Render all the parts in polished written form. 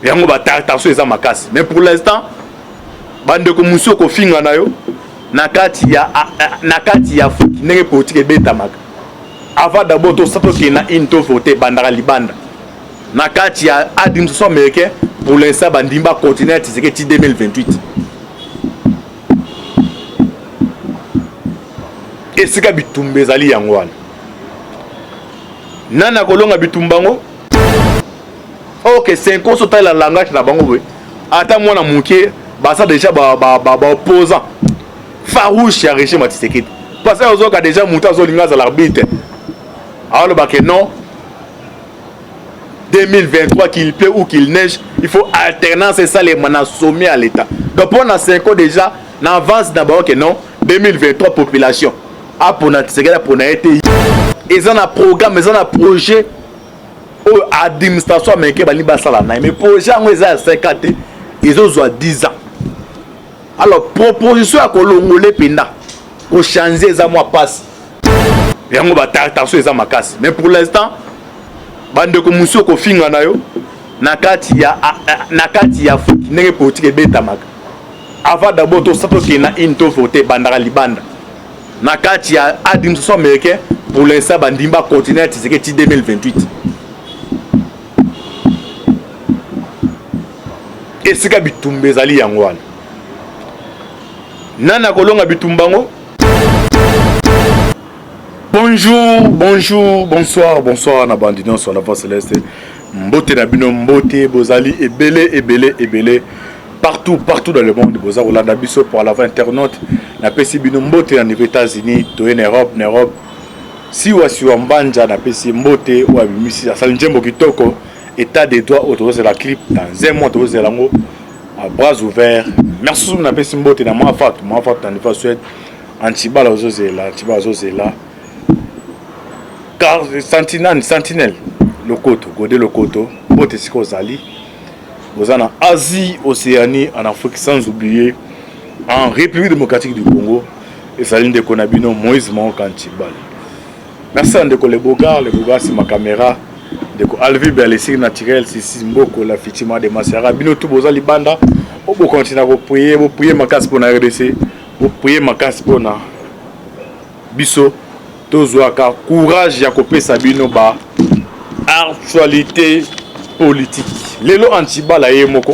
yango batartation eza makasi. Mais pour l'instant bande ko muso ko finga na yo nakati ya foot ndenge politique ebetamaka. Avant d'abord to sato ki na into voter bandara libanda nakati ya administration américain. Pour l'instant bandimba continuer Tshisekedi 2028 esika bitumba ezali yango wana nana kolonga bitumbango. Ok, 5 ans sota la langage na bango we ata mwana muke basa déjà ba opposant farouche ya régime ya Tshisekedi parce que ozoka déjà muta zolinga za l'arbitre alors ba que non 2023 qu'il pleut ou qu'il neige, il faut alternance et ça les mana sommet à l'état. Donc pour na 5 ans déjà, na avance d'abord que non 2023 population. Ah pour na Tshisekedi pour na été. Ils ont un programme, ils ont un projet au administration américaine bali basala na mais projet ngo eza 50 ils ont 10 ans. Alors proposition à kolongole penda ko changer za moi passe. Yango ba tartation eza makasi. Mais pour l'instant bande ko muso ko finga na yo nakati ya foot ndenge politique ebetamaka. Avant d'abord to sato ki na into voter bandara libanda nakati ya administration américain. Pour l'instant bandimba continuer Tshisekedi 2028 esika bitumba ezali yango wana nana kolonga bitumbango. Bonjour, bonsoir na bandino sur la voie céleste. Mbote na bino mbote bozali ebele partout dans le monde boza Rolanda biso pour la voie internaute na pesi bino mbote na niveau États-Unis to en Europe si wasi wambanja na pesi mbote wa bimisi asali njembo kitoko état des droits autorisé la clip dans un mois autorisé lango à bras ouverts. Merci na pesi mbote na mafat na niveau Suède antibala ozozela car sentinelle Lokoto Godé Lokoto mbote siko zali bozana Asie Océanie en Afrique sans oublier en République démocratique du Congo et saline de Konabino Moïse Kantibal. Merci à Ndeko les Bogas c'est ma caméra Ndeko Alvi Berlessi naturel c'est Mboko la fitima de Masera bino tout bozali banda on peut continuer à prier ma casse pour na RDC pour prier ma casse pour na biso tozwaka courage ya kopesa bino ba actualité politique lelo antibala ye moko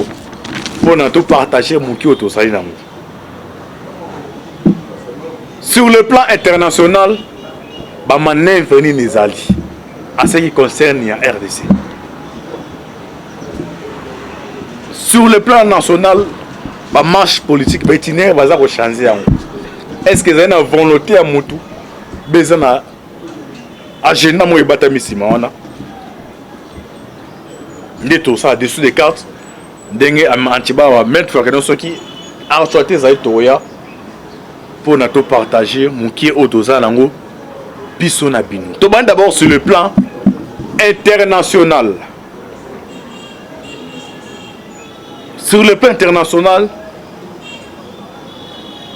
pona to partager muki otosali nango. Sur le plan international ba manœuvre ni nizali à ce qui concerne la RDC. Sur le plan national ba marche politique ba itinéraire baza ko changer yango. Est-ce que vous avez une volonté à mutu bezana agenda mo ebata misima wana ndeto ça dessous des cartes ndenge antiba wa mettre que non soki actualité za toya pour na to partager muki otoza nango biso na bino to ban d'abord sur le plan international. Sur le plan international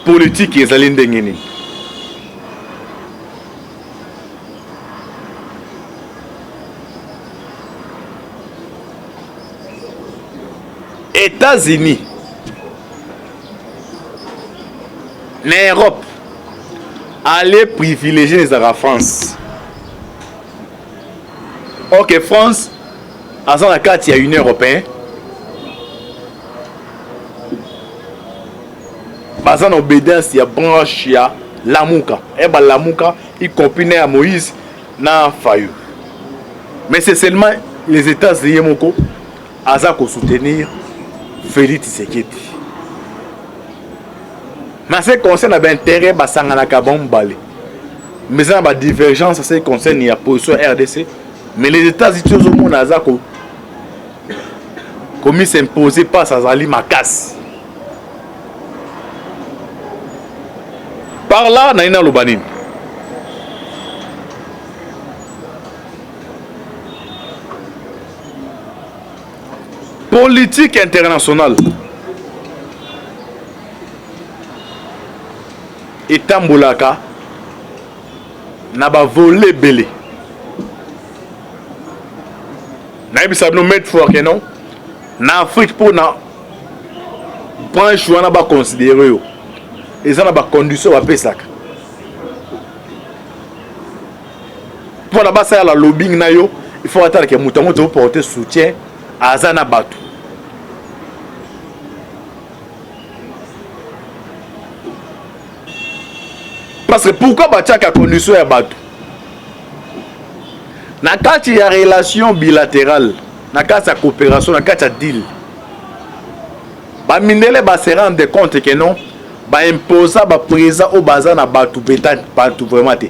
politique ezali ndenge nini. États-Unis, l'Europe, allez privilégier la France. Ok, France, à la carte, il y a une Européenne. Basant en obédience, il y a branche, il y a Lamouka. Et bien Lamouka, il combine à Moïse, n'a failli. Mais c'est seulement les États-Unis qui soutenir Félix Tshisekedi. Mais ce qui concerne l'intérêt, mais ça a divergence, ce qui concerne la position RDC. Mais les États-Unis, tout le monde a commis s'imposer par Sazali Makas. Par là, Naina Lobanin. Politique internationale. Et Tamboulaka n'a pas volé belé. N'a pas nous mettre fort que non. na Afrique pour na branche wana ba considérer yo eza na ba condition ba pesaka pour na basa la lobbying na yo il faut attendre que mutango to porter soutien azana batu parce que pourquoi batiaka condition ya batu na kati ya relation bilatérale na kati ya coopération na kati ya deal ba mindele ba se rendre compte que non ba imposa ba président au baza na batu beta batu vraiment te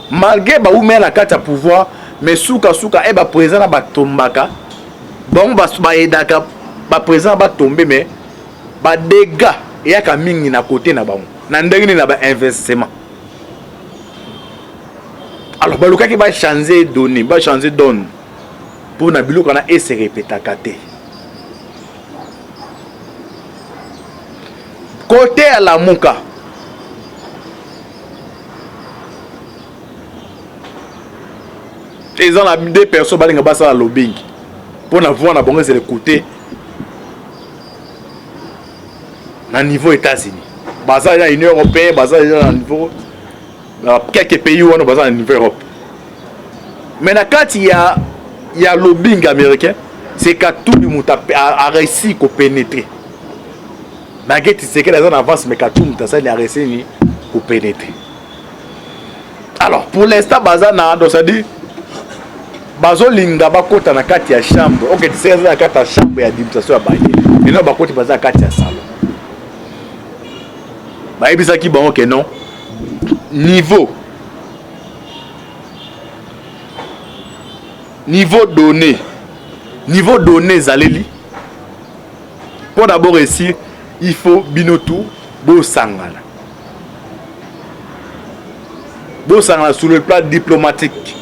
malgré ba ou mais na kati ya pouvoir mais souka e ba président na ba tombaka bon ba edaka ba président ba tomber mais ba dégâts ya ka mingi na côté na bango na ndenge na ba investissement alors ba luka ki ba changer donner ba changer donne pour na biloko na et se répéter kate côté à la muka ils ont deux personnes balinga basa la lobbying pour na voir na bongo c'est le côté na niveau États-Unis basa ya Union européenne basa ya niveau quelques pays où on a besoin de niveau Europe mais na kati ya lobbying américain c'est que tout le monde a réussi à pénétrer malgré tu sais que les gens avancent mais que tout le monde a réussi à pénétrer alors pour l'instant baza na donc ça dit bazo linga bakota na kati ya chambre OK tu sais na kati ya chambre ya d'administration ya baye et non bakoti baza na kati ya salon ba ebisa ki bango que non niveau donné zaleli pour d'abord réussir il faut binotu bo sangana sur le plan diplomatique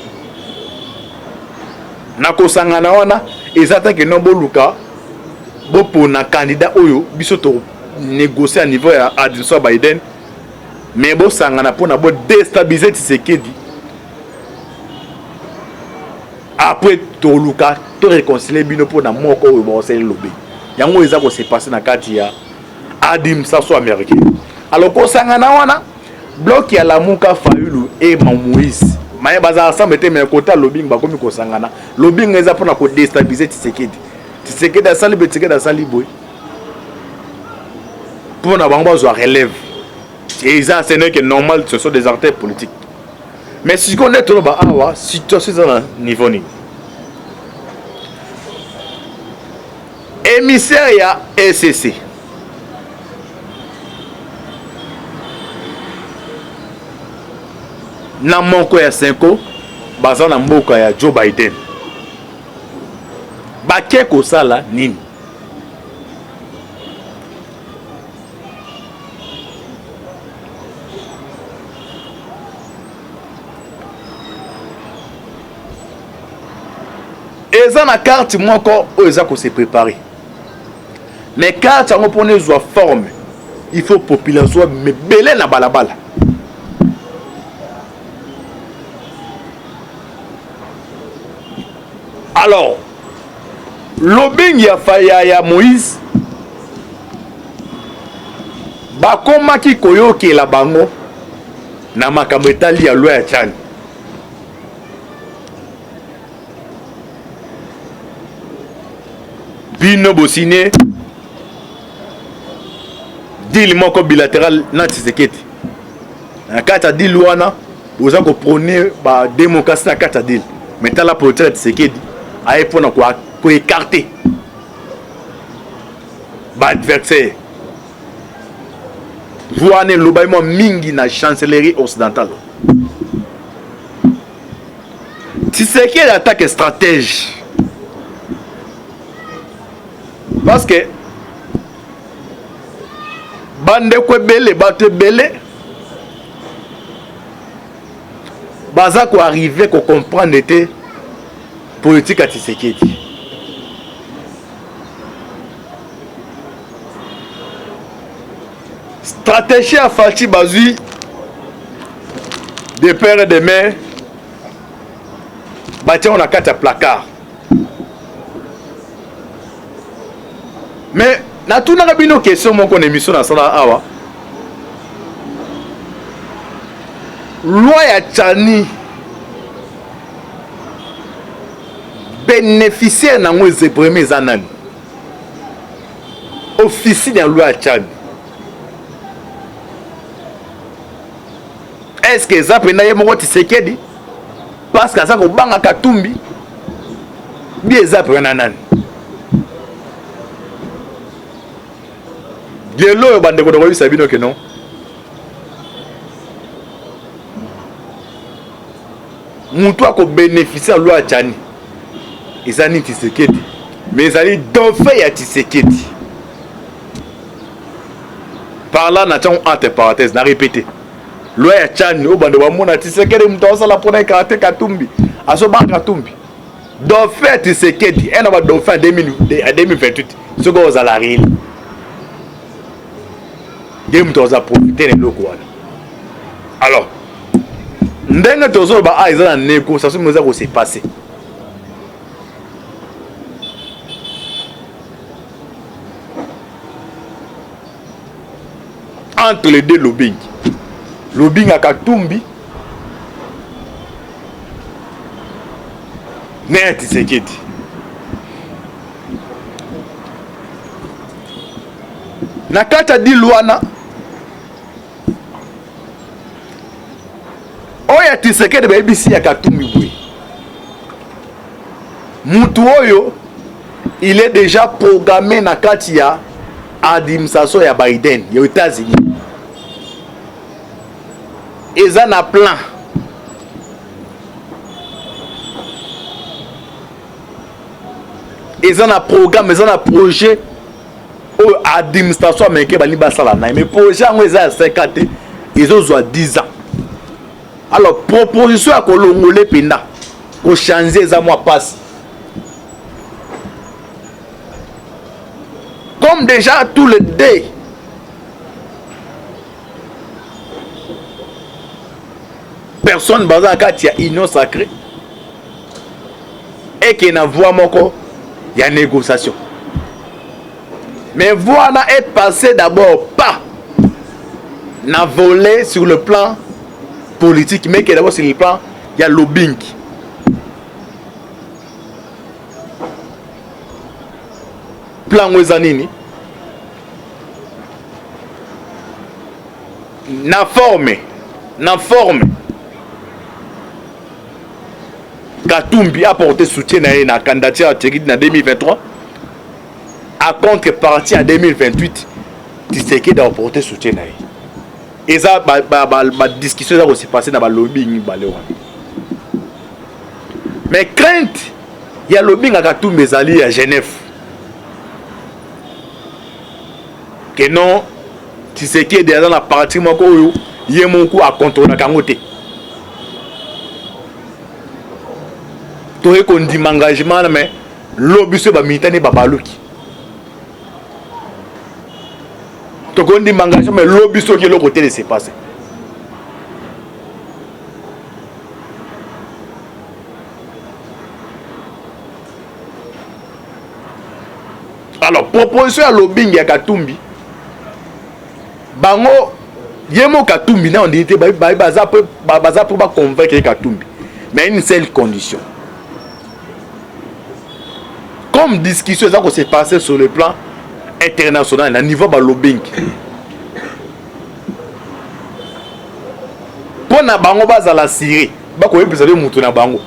na ko sangana wana ezata que non boluka bo pona candidat oyo biso to négocier à niveau ya administration Biden mais bo sangana pona bo déstabiliser Tshisekedi après to luka to réconcilier bino pona moko oyo bo sel lobby yango eza ko se passer na kati ya administration américaine alors ko sangana wana bloc ya la muka Fayulu et Moïse maye baza ensemble te mais côté lobbying ba komi ko sangana lobbying eza pona ko déstabiliser Tshisekedi asali Tshisekedi asali boy pour na bango zo relève et ça ce n'est que normal ce sont des acteurs politiques mais si on est trop bas awa situation dans niveau ni émissaire ya SCC na moko ya 5 ans baza na mboka ya Joe Biden bake ko sala nini eza na carte moko oyo eza ko se préparer mais carte yango pone zwa forme il faut population mais belé na balabala alors lobbying ya Moïse bakomaki koyokela bango na makambo etali ya loi ya Tchani bino bosigné deal moko bilatéral na Tshisekedi na kati ya deal wana oza ko prôner ba démocratie na kati ya deal mais tala politique ya Tshisekedi aye pona ko écarter ba adversaire voane lobaimo mingi na chancellerie occidentale Tshisekedi attaque stratège parce que bande ko belé bato belé baza ko arriver ko comprendre était politique à Tshisekedi stratégie à Fachi Bazui de père et de mère bâti on a 4 placards mais natunaka bino question moko na émission na sala awa loi ya Tchani bénéficiaire nango ezeprémé eza nani officie ya loi ya Tchani est-ce que eza pena ye moko Tshisekedi parce que aza kobanga Katumbi bi eza pena nani lelo oyo bandeko na koyebisa bino ke non mutu akobénéficie ya loi ya Tchani eza ni Tshisekedi mais ezali dauphin ya Tshisekedi par là na tiango entre parenthèses na répété loi ya Tchani oyo bandeko bamona Tshisekedi mutu azosala mpona ekarate Katumbi azobanga Katumbi dauphin ya Tshisekedi ena ba dauphin ya 2028 soki ozala réel ye mutu aza profite na eloko wana alors ndenge tozoloba a eza na négociation mo eza kose passe entre les deux lobbying à Katumbi na Tshisekedi na kati ya deal wana oya Tshisekedi bayebisi ya Katumbi boye mutu oyo il est déjà programmé na kati ya administration ya Biden ya États-Unis eza na plan eza na programme eza na projet oyo administration américaine bali basala na mais projet yango eza ya 5 ans ezozwa 10 ans alors proposition ya kolongole penda kochange eza mwa pasi comme déjà tous les deux personne baza na kati ya union sacrée et que na voix moko ya négociation mais voilà est passé d'abord pas na volet sur le plan politique mais que d'abord sur le plan il y a lobbying plan wezanini na forme Katumbi a apporté soutien à la candidature à Tshisekedi en 2023 à contrepartie en 2028 Tshisekedi a apporté soutien à et ça ma discussion ça s'est passé dans le lobbying mais crainte il y a lobbying à Katumbi ezali à Genève que non Tshisekedi est dans la partie moko oyo ye moko a contrôler kangote toye kondima engagement mais lobby so ba militane babaluki to kondima engagement mais lobby so ki le côté de se passer alors proposition à lobbying ya Katumbi bango yemo Katumbi na on dit baza pour ba convaincre Katumbi mais une seule condition comme discussion ça s'est passé sur le plan international à niveau de lobbying pour na bango baza la Syrie bako yebisa mutu na bango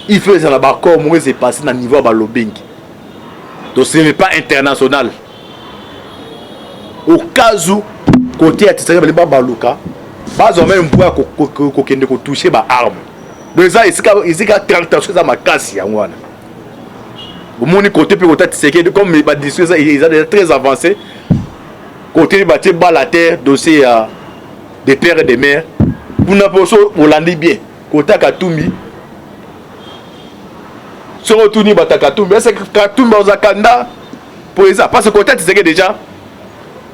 il faut ça la bako mo s'est passé na niveau de lobbying donc ce n'est pas international au cas où côté à Tshisekedi ba baluka bazo même pour ko kende ko toucher ba arme donc ça ici ka tractation za makasi ya ngwana omoni côté pe côté Tshisekedi comme ba discussion ils sont déjà très avancé côté baté bas la terre dossier des pères et des mères pour na poso olandi bien côté Katumbi se retourner bata Katumbi est-ce que Katumbi ozakanda pour ça parce que côté Tshisekedi déjà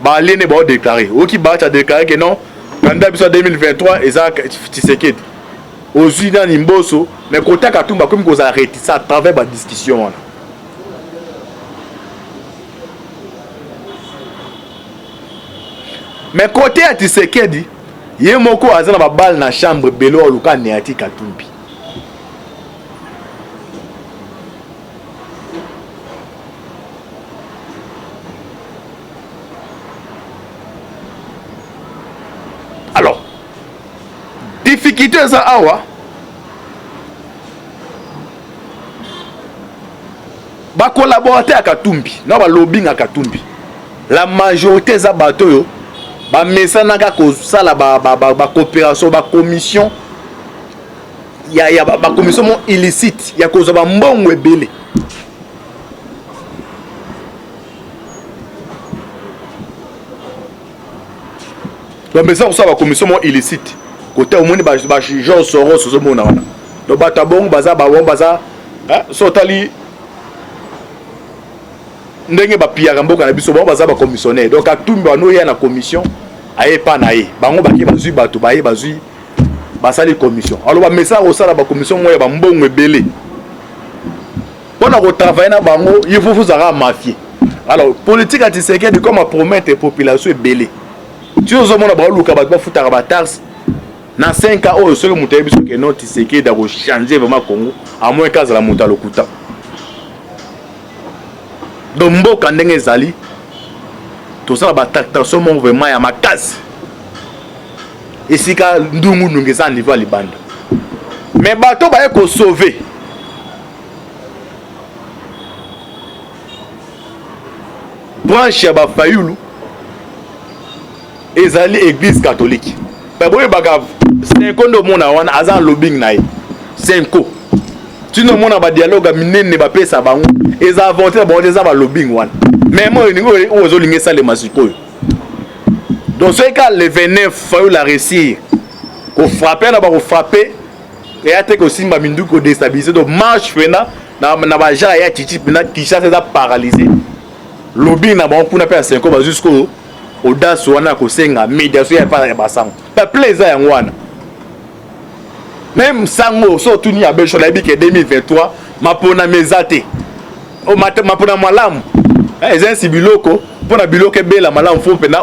ba lene ba déclarer oki ba ta déclarer que non candidat biso 2023 eza Tshisekedi aux dans Nimboso mais côté Katumba comme qu'on a arrêté ça à travers la discussion mais côté à Tshisekedi ye moko aza na ba balle na chambre belo luka neati Katumbi. Alors difficulté ça awa ba collaborateur à Katumbi na ba lobbying à Katumbi. La majorité za bato yo ba mesana ka ko sala ba coopération ba commission ya ba commission illicite ya ko za ba mbongo ebele. Ba mesana ko sala ba commission illicite côté au monde ba Jean Soros so mona wana. Do bata bongo baza sotali ndenge ba pia mboka na biso ba baza ba commissionnaire. Donc Katumbi wana ya na commission aye pa na ye bango baki bazui bato baye bazui basali commission. Alors ba message au sala ba commission moya ba mbongo ebele pona ko travailler na bango il faut vous ara mafie. Alors politique à Tshisekedi comme à promettre population ebele tu os mona ba luka ba futaka ba taxe na 5 ans au solo mutaye biso ke non Tshisekedi da ko changer vraiment Congo à moins kaza la muta lokuta. Donc mboka ndenge ezali tout ça ba tractation mon vraiment ya makasi esika ndungu nungeza niveau à libanda mais bato ba ko sauver branche ya ba Fayulu ezali église catholique ba boye bagav 5 ndo mona wana azan lobbying nae 5 tu no mona ba dialogue minene ba pesa bango eza avantage ba eza ba lobbying wana mais moi ningo ozo linge sale masiko donc ce cas le 29 Fayulu la réussir ko frapper na ba ko frapper et ate ko simba mindu ko déstabiliser donc marche fena na ba jara ya titi na Kinshasa eza paralysé lobbying na ba on kuna pe 5 ba jusqu'au audace wana ko senga médiation ya pa ba sango pa plaisir ya ngwana même sango so tuni ya besho la bike 2023 mapona mezate o mapona malamu ezensi biloko pona biloko bela malamu fo pena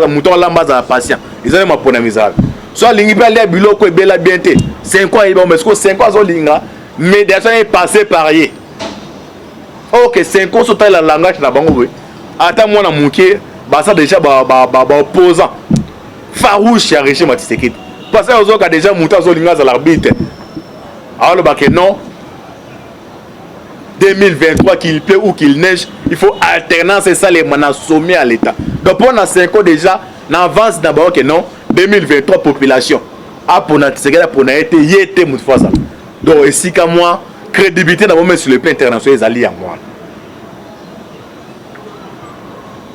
muto lamba za patient ezali mapona mezate so alingi pe ali biloko ebela bien te 5 ans et bon mais 5 ans zo linga médiation est passé par ye OK 5 ans so ta la langage na bango we ata mona muke basa déjà ba opposant farouche ya régime Tshisekedi parce que ozoka déjà muta zo linga za l'arbitre alors ba que non 2023 qu'il pleut ou qu'il neige il faut alternance et ça les mana sommet à l'état donc pour na 5 ans déjà na avance d'abord que non 2023 population a pour na Tshisekedi pour na été yete mutu fois ça donc ici ka moi crédibilité na moment sur le plan international ezali ya moi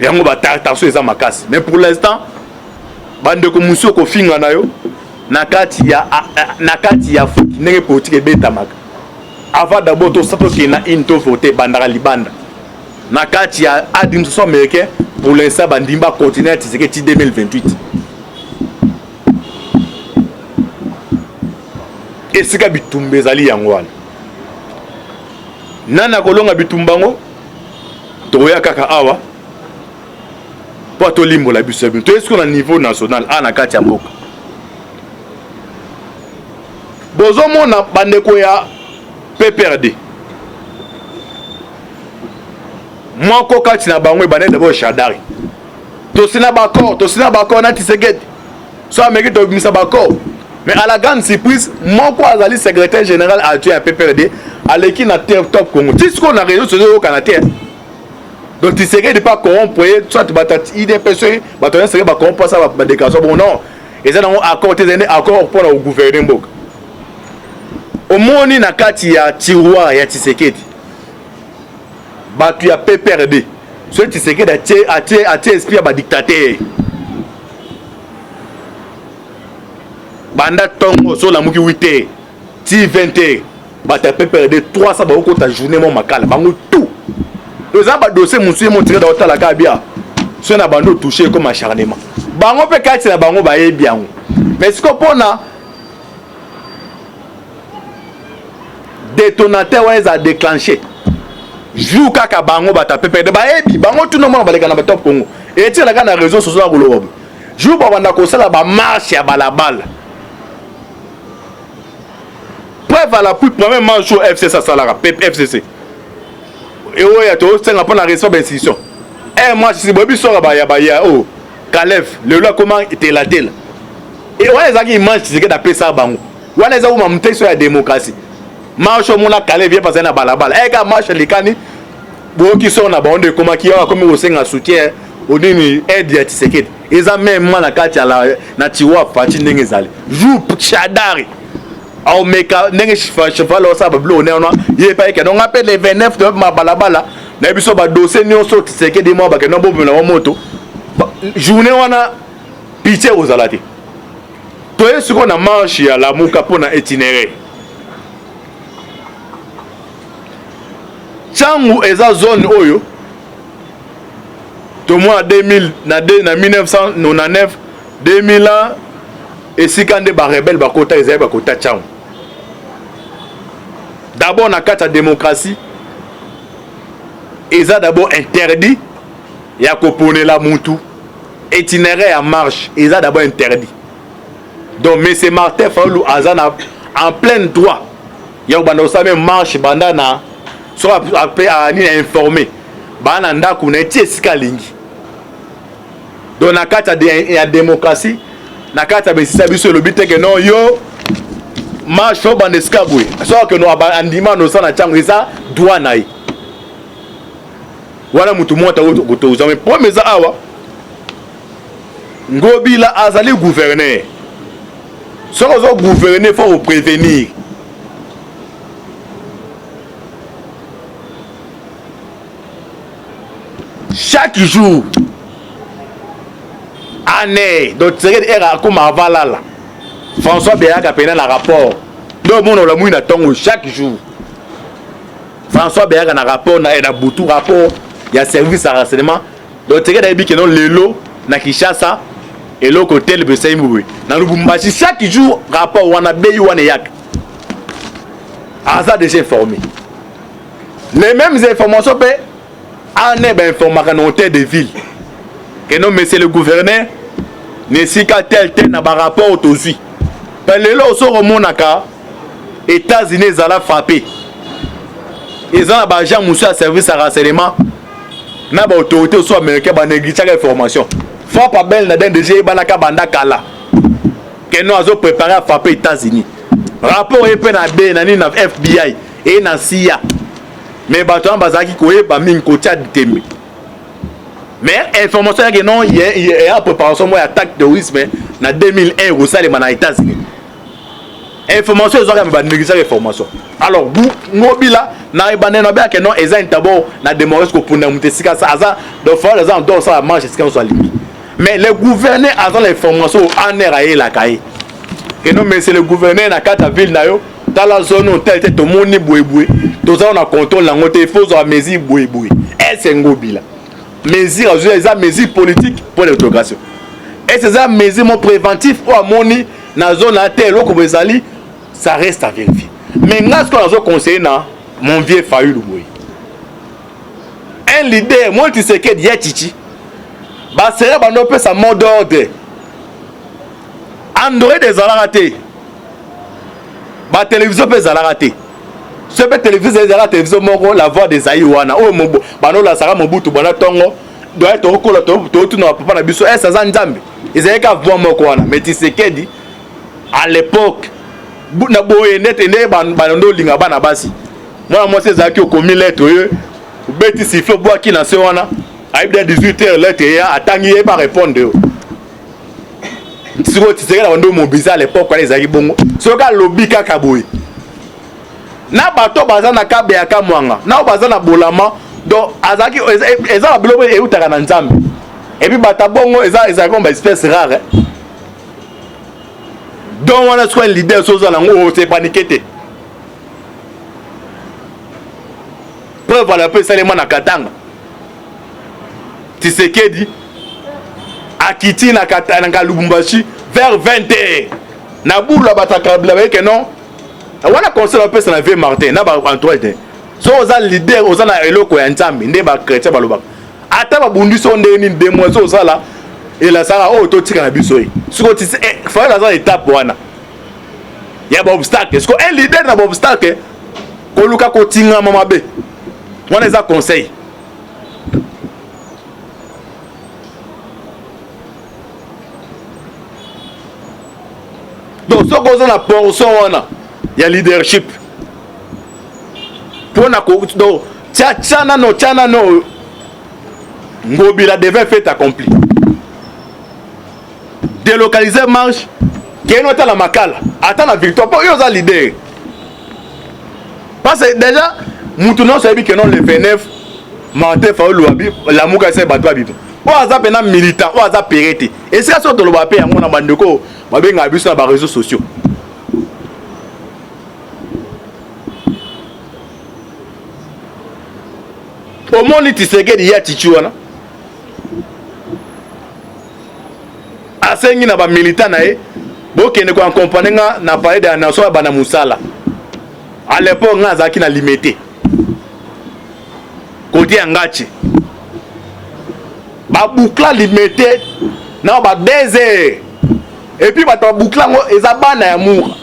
yango ba tartation eza makasi mais pour l'instant bande ko muso ko finga na yo nakati ya ndenge politique beta maka avant d'abord to sato ki na into voter bandara libanda nakati ya administration américain pour l'instant bandimba continuer Tshisekedi 2028 esika bitumba ezali yango wana nana kolonga bitumbango toya kaka awa po to limbo la biso to est-ce qu'on a niveau national ana kati ya mboka bozo mona bandeko ya PPRD moko kati na bango bane d'abord Shadari to sina bako na Tshisekedi so ameki to bimisa bako mais à la grande surprise moko azali secrétaire général adjoint à PPRD aleki na top Congo tisiko na réseau sociaux canadien donc Tshisekedi pas corrompre soit batati IDPS batona seke ba corrompre ça ba déclaration bon non et ça non accord pour le gouvernement mboka omoni na kati ya tiroir ya Tshisekedi batu ya PPRD so Tshisekedi atie esprit ba dictateur banda tongo so la muki 8h ti 20h bata PPRD 300 ba ko ta journée mon makala bango tout les aba dossier monsieur mon tiré dans la kabia so na bando touché comme acharnement bango pe kati na bango ba yebi yango mais ce qu'on pona détonateur ouais a déclenché joue kaka bango bata PPRD ba yebi bango tout le monde ba leka na top Congo et ti la na réseau social ko lobo jour babanda kosala bamarche ya balabala preuve à l'appui premier marche au FCC asalaka FCC et oyo tosenga mpona respect d'institution marche si boyebi soka baya o Calef le loi comment telatela et wana ezalaki marche Tshisekedi apesa bango wana eza kuma muteso ya démocratie marche omona Calef vie pasana balabala eka marche likani boki so na baonde komaki awa komi kosenga soutien onini aide ya Tshisekedi eza même na kati ya na tiwa fati ndenge ezali jour chadari au meka ndenge cheval osa bablo onena ye pa ke donc appelle les 29 de ma balabala na biso ba dossier nyonso Tshisekedi mo ba ke no bobo na moto journée wana pitié ozalati to yesu ko na marche ya la muka pona itinéraire changu eza zone oyo to moi 2000 na 1999 2000 et si quand des rebelles bakota ezali bakota changu d'abord na kata démocratie eza d'abord interdit ya koponela mutu itinéraire à marche eza d'abord interdit donc monsieur Martin Fayulu azana en plein droit ya banda osame marche banda na so après ani informé bana ndako na tie sika lingi donc na kata ya démocratie na kata besisa biso le but que non yo marche fo banda sika boy so que no andima no sana chango eza droit na yi wana mutu mota kotoza mais pour meza awa ngobila azali gouverner so ko gouverner faut prévenir chaque jour année donc c'est era comme avalala François Béaka pena na rapport do mono la muina tongo chaque jour François Béaka na rapport na butu rapport il y a service à renseignement donc c'est que non lelo na Kinshasa et le côté le Besaimou na Lubumbashi chaque jour rapport wana beyi wana yak asa déjà informé les mêmes informations pe en est information dans hôtel de ville que non monsieur le gouverneur ne sika tel na ba rapport autosuit pe lelo so remonaka États-Unis zala frappé ils ont ba agent monsieur service à renseignement na ba autorité so américain ba négliger information faut pas belle na déjà banaka banda kala que nous avons préparé à frapper États-Unis rapport et na B na ni na FBI et na CIA mais bato bazaki koyeba mingi kotia ditembe mais information que non il y a préparation moi attaque terrorisme na 2001 au Salema na États-Unis information ezaka ba négliger information alors ngobila na ibanena ba que non eza intabo na démocratie ko pona mutesika sa aza do fa les gens do ça marche ce qu'on soit limite mais le gouverneur a l'information en eraé la caille que non mais c'est le gouverneur na kata ville na yo dans la zone où tel tout monde ni boué tout ça on a contrôle la ngote il faut avoir mesure boué et c'est ngobila mesure les mesures politiques pour l'intégration et ces mesures préventifs pour amoni na zone à tel ko bezali ça reste à vérifier mais ngas ko nazo conseiller na mon vieux Fayulu boy un leader moi tu sais que dia chichi ba sera ba no pesa mot d'ordre andoré des alaraté ba télévision pesa alaraté ce pe télévision des alaraté télévision moko la voix des aïwana o mobo ba no la sara mobutu bana tongo doit être okola to tu na papa na biso ça za nzambe ezali ka voix moko wana mais tu sais que dit à l'époque na boye net ene ba ndo linga bana basi moi c'est ça qui au commis lettre yo beti siffle bois qui na se wana aïbda 18h lettre ya atangi ye pas répondre siko tiseka na ndo mobiliser à l'époque quand les aki bongo soka lobby kaka boye na bato baza na kabe ya kamwanga na baza na bolama donc azaki eza la bilobe e utaka na nzambe et puis bata bongo eza comme espèce rare donc on a soit leader soza na ngo c'est paniqué preuve à la peu salema na Katanga Tshisekedi akiti na Katanga Lubumbashi vers 20h na boula bataka bla que non wana conseil la pesa na vie Martin na ba Antoine so oza leader oza na eloko ya nzambe nde ba chrétien ba lobaka ata ba bundiso nde ni demoiselle oza la et la sara oh to tika na biso yi siko ti fa la za étape wana ya ba obstacle est-ce que un leader na ba obstacle ko luka ko tinga mama be wana za conseil donc ce qu'on a la portion wana ya leadership pour na ko donc tchana no ngobila devait fait accompli délocaliser marche keno ta la makala attend la victoire pour yo za leader parce que déjà mutu non sabi que non le 29 manté fa luabi la muka se batwa bibo o aza pena militant o aza perete et c'est ça to lo ba pe yango na bandeko ba benga biso na ba réseaux sociaux au monde Tshisekedi ya tichuana asengi na ba militant na e bokende ko accompagner nga na palais de la nation bana musala à l'époque nga zaki na limité côté angachi ba boucla limité na ba 2 heures et puis ba boucla ngo ezabana ya moura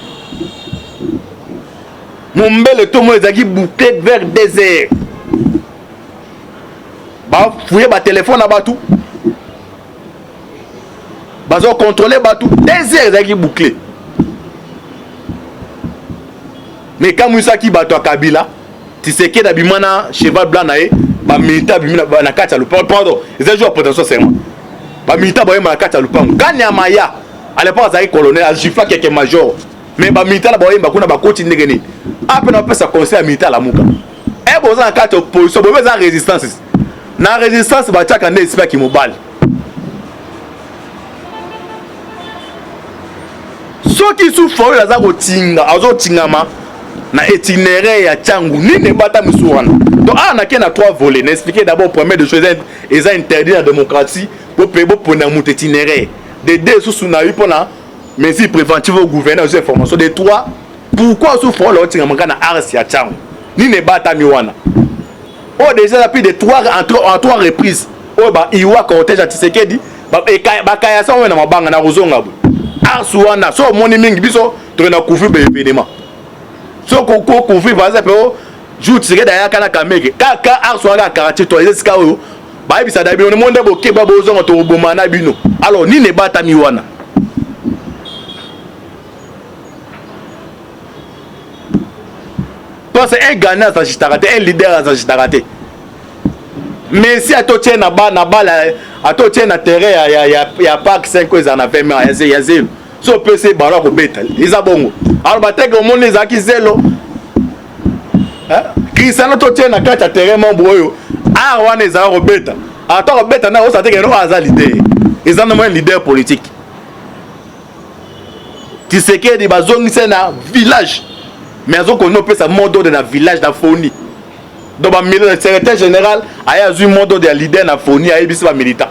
mombele to mo ezaki bouclé vers 2 heures ba fouiller ba téléphone na batou bazo contrôler batou 2 heures ezaki bouclé mais quand Moussa qui bato Kabila Tshisekedi abimana cheval blanc na e ba milita bimina na kati ya lupango pardon ils jouent potentiel serment ba milita ba na kati ya lupango ganya maya à l'époque azaki colonel a gifla quelques major mais ba milita ba yemba kuna ba koti ndenge ni après na pesa conseil à milita la muka e boza na kati opposition boza za résistance na résistance ba tchaka ndé espère ki mobile so ki souffre la za ko tinga azo tingama na itinéraire ya Tchangu nini bata misuwana donc na kena 3 volets n'expliquer d'abord premier de choses ils ont interdit la démocratie pour pebo pour na mut itinéraire de deux sous na eu pour na mesures préventives au gouvernement aux informations de 3 pourquoi souffre le tinga mangana ars ya Tchangu nini bata miwana oh déjà depuis de 3 en 3 reprises oh ba iwa cortège à Tshisekedi ba kaya sa na mabanga na rozonga ars wana so moni mingi biso to na couvrir be événement so ko couvrir va ça pero jour Tshisekedi ya kana kameke kaka ars wana karate to les ska oyo ba bisa da bi on monde bo ke ba bozonga to bomana bino alors ni ne bata mi wana parce un gagnant ça chitarate un leader ça chitarate mais si à to tient na ba à to tient na terrain ya parc 5 ans na 20 ans ya zelo so PC balo ko beta izabongo alors bateke au monde les aki zelo hein Cristiano to tient na kata terrain mambo oyo wana ezala ko beta ata ko beta na o sa teke no aza leader ezana mo leader politique Tshisekedi bazongisa na village mais azo ko no pesa modo de na village na Foni donc ba militant secrétaire général aya zu modo de leader na Foni aya biso ba militant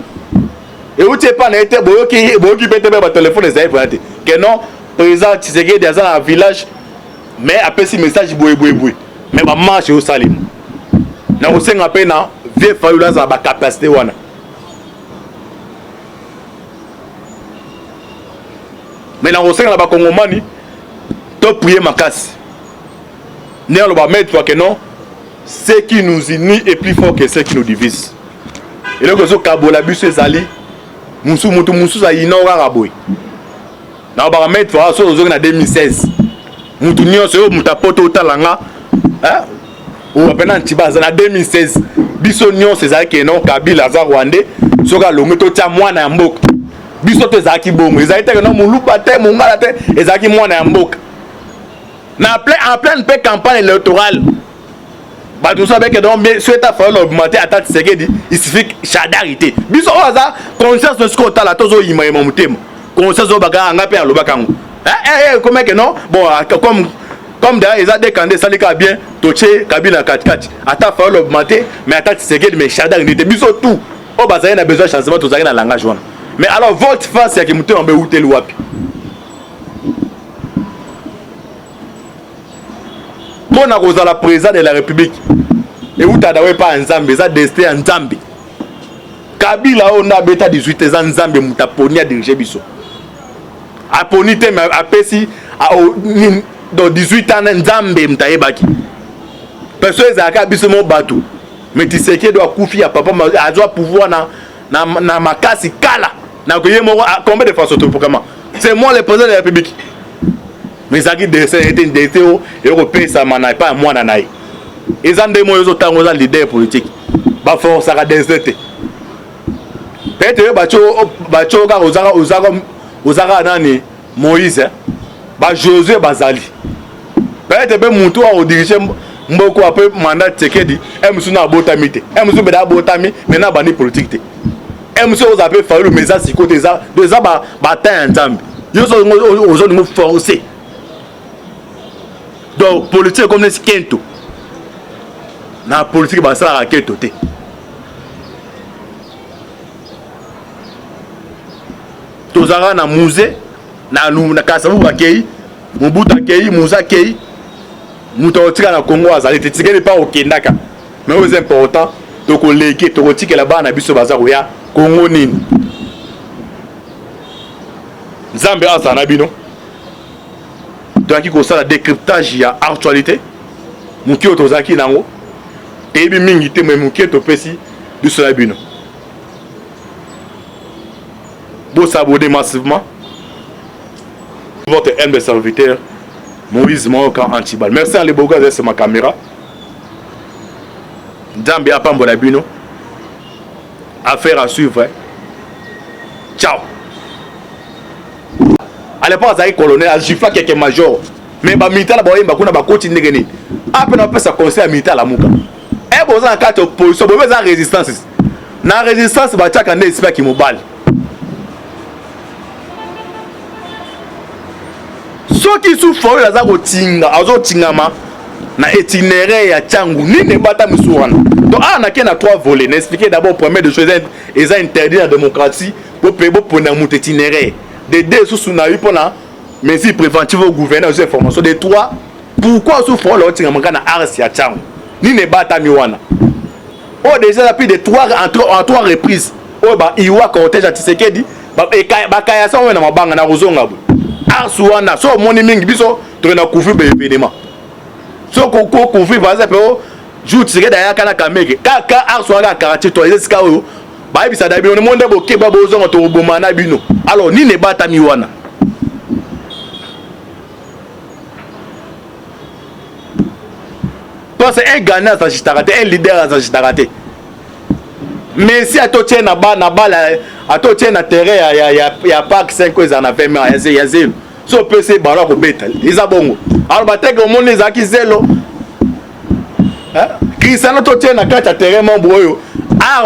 et où tu pas na été boyoki pete ba téléphone ezali volate que non président Tshisekedi aza na village mais apesi message boye mais ba marche au salim na osenga pe na vie fayula za ba capacité wana mais na osenga ba kongomani to prier makasi ne lo ba mettre que non ce qui nous unit est plus fort que ce qui nous divise et donc zo kabola biso ezali musu za inora raboy na ba mettre fa so zo na 2016 mutu nyonso yo mutapoto talanga hein ou apena ntibaza na 2016 biso nyonso ezali ke non Kabila za Rwandais soka longo to tia mwana ya mboka biso to ezaki bomo ezali te non muluba te mongala te ezaki mwana ya mboka na en pleine campagne électorale bah tout ça avec donc mais souhaite à faire l'augmenter à tête Tshisekedi il suffit chadarité biso oza conscience de ce qu'on t'a la tozo yima mutema conscience obaga nga pe alobaka ngo comment que non bon comme d'ailleurs ils ont décandé ça les cas bien toché Kabila 4-4 ata faire l'augmenter mais à tête Tshisekedi mais chadarité biso tout obaza na besoin changement tozaki na langage wana mais alors votre face ya ki mutema be uteli wapi bon à cause de la présidence de la République et où t'as d'ailleurs pas ensemble ça destin ensemble Kabila on a beta 18 ans Nzambe mutaponi a dirigé biso. A poni te mais a pesi dans 18 ans Nzambe mtayebaki. Parce que ezaka biso mo bato. Mais tu sais que doit koufi à papa a doit pouvoir na makasi kala. Na koye mo combien de fois sur pour comment? C'est moi le président de la République. Mais ça qui descend était une détéo européen ça manai pas moi nanaï. Ils ont des moyens autant aux leaders politiques. Ba force à déserter. Peut-être bacho ga ozara nani Moïse ba Josué bazali. Peut-être be mutu au diriger mboko après mandat Tshisekedi emsu na botamite. Emsu be da botami mais na bani politique te. Emsu os appelle fallu mais ça si côté ça de ça ba ta nzambe. Yo so aux nous forcer. Donc politique comme les kento. Na politique ba ça raketo te. Tozara na musée na kasabu bakei mubuta kei muza kei mutotika na Congo azali te tikeli pas okendaka mais c'est important to ko leke to ko tikela bana biso bazaro ya Congo nini Nzambe azana bino donc ko sala décryptage ya actualité mukio tozaki nango tebi mingi te mais mukio to pesi biso la bino vous s'abonner massivement. Votre humble serviteur, Moïse Moka Antibal. Merci à les beaux gars, c'est ma caméra. Dambia Pambolabino. Affaire à suivre. Ciao. À l'époque, il y a colonel, il y a quelques majors. Mais les militaires, ils ont continué. Après, on a fait ça conseil militaire à la Mouka. Et vous avez une opposition, vous avez une résistance. Dans la résistance, vous avez un esprit qui mobile. Ceux qui souffrent la zago tinga azo tingama na itinéraire ya Tchangu ni ne bata misuwana donc on a qu'à trois volets n'expliquer d'abord premier de choses ils ont interdit la démocratie pour na mut itinéraire de deux sous na eu pour na mesures préventives au gouverneur aux informations de trois pourquoi souffrent la tingama na arsi ya Tchangu ni ne bata miwana oh déjà depuis de trois en trois reprises oh ba iwa cortège à Tshisekedi ba kaya sa na mabanga na rozonga Arsuana, so moni mingi biso to na couvrir be événement. So ko couvrir par exemple jour tsike da kana kameke. Ka Arsuana karate to eska o. Ba bisa da bi on monde bo ke ba bozo to boma na bino. Alors ni ne bata mi wana. Parce un gagnant ça jitarate, un leader ça jitarate. Mais si ato tient na ba ato tient na terrain ya parc 5 ans en a fait mais ya zéro so PC balo ko beta isa bongo alors bateke monde les aki zéro hein Cristiano to tient na kata terrain mambo oyo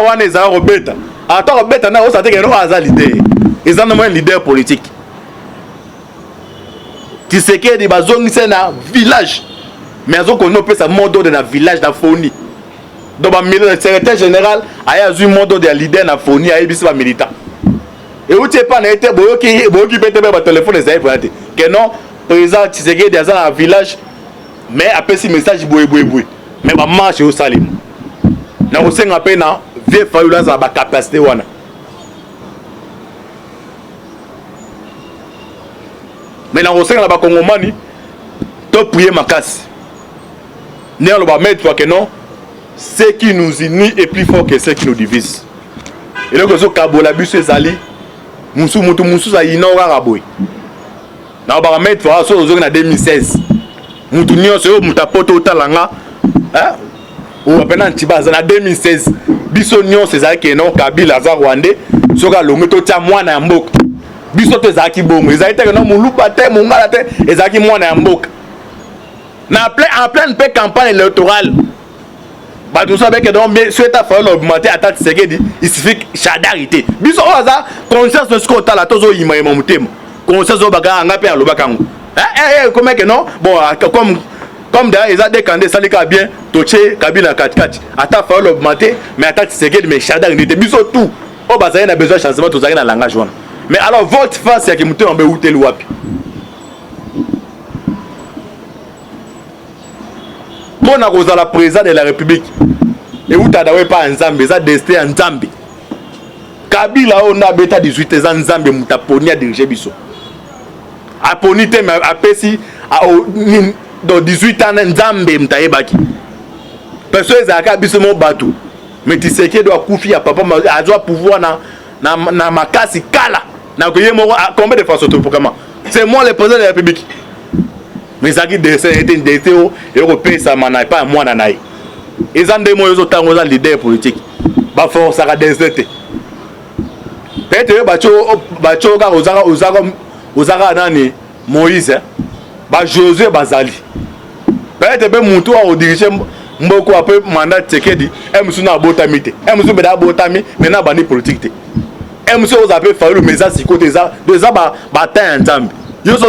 wana eza ko beta ato ko beta na o sa teke no aza leader ils ont un leader politique Tshisekedi bazongisa na village mais azo ko no pesa modo de na village da Foni. Donc le secrétaire général a eu un mode de leader na Foni a ebisi ba militant. Et où tu pas na été boyoki pete ba téléphone ezai pour ate. Que non président Tshisekedi dans un village mais après si message boye. Mais ba marche au salim. Na osenga pe na vie fayula za ba capacité wana. Mais na osenga na ba kongomani to prier makasi. Ne on va mettre que non. Ce qui nous unit est plus fort que ce qui nous divise. Et donc, ce Kabola Busse Zali, Moussou za Inora Raboui. Dans le mettre pour en 2016. Moutounio, c'est Moutapoto Talanga. Ou à peine Antibaza en 2016. Bissonio, c'est ça qui est non, Kabila Rwandais. Soga Lometo Tiamouana Mbok. Bissote Zaki Boum. Ils ont été non, Moulupate, Moungalate, et Zaki Mouana Mbok. En pleine campagne électorale. Bah tout ça que donc souhaite à faire l'augmenter à tête Tshisekedi il suffit chadarité biso oza conscience de ce qu'on t'a la tozo yima mutema conscience au baga ngape aloba kango comment que non bon comme d'ailleurs ils ont décandé ça les cas bien toché Kabila 4 à ta faire l'augmenter mais à tête Tshisekedi mais chadarité biso tout au baza na besoin changement to na langage wana mais alors votre face ya ki mutema be uteli wapi on a causé la présidence de la République et où t'as pas un Zambie, ça destin un Zambie. Kabila on a beta 18 ans Nzambe mutaponi a dirigé biso. Aponi te mais apesi dans 18 ans Nzambe mutayebaki. Personne ezaka biso mo bato. Mais tu sais que doit koufi à papa a doit pouvoir na makasi kala. Na koye mo combien de fois sur pour comment? C'est moi le président de la République. Mais ça qui dessin était détéo et européen ça m'en a pas moi nanaï. Ils ont des moyens autant aux leaders politiques. Ba force à déserter. Peut-être bacho ka ozara nani Moïse ba Josué bazali. Peut-être be mutu a diriger mboko après mandat Tshisekedi emsu na botamite. Emsu be da botami mais na bani politique te. Emsu os appelé fallu mais ça si côté ça déjà ba ta nzambe. Yo so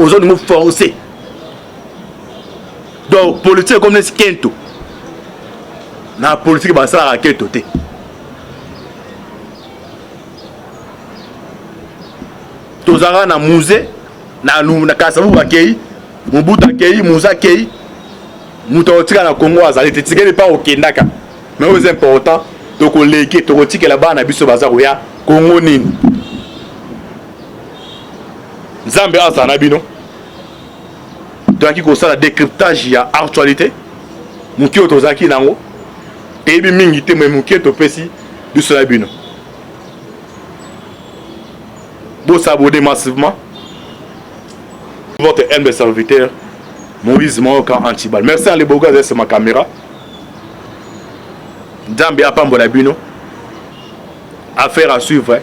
ozo nous forcer. Donc politique comme les kento. Na politique ba ça la kento te. Tozara na musée na kasabu bakei Mobutu akei Musa akei muto otika na Congo azali te tikeli pa okendaka mais c'est important to ko leke to ko tikela bana biso baza ko ya Congo nini Nzambe azana bino donc ko sala décryptage ya actualité muki otozaki nango tebi mingi te mais muki to pesi biso la bino. Vous s'abonnez massivement. Votre humble serviteur, Moïse Moka Antibal. Merci à les beaux gars, c'est ma caméra. Djambi Apambo Labino. Affaire à suivre.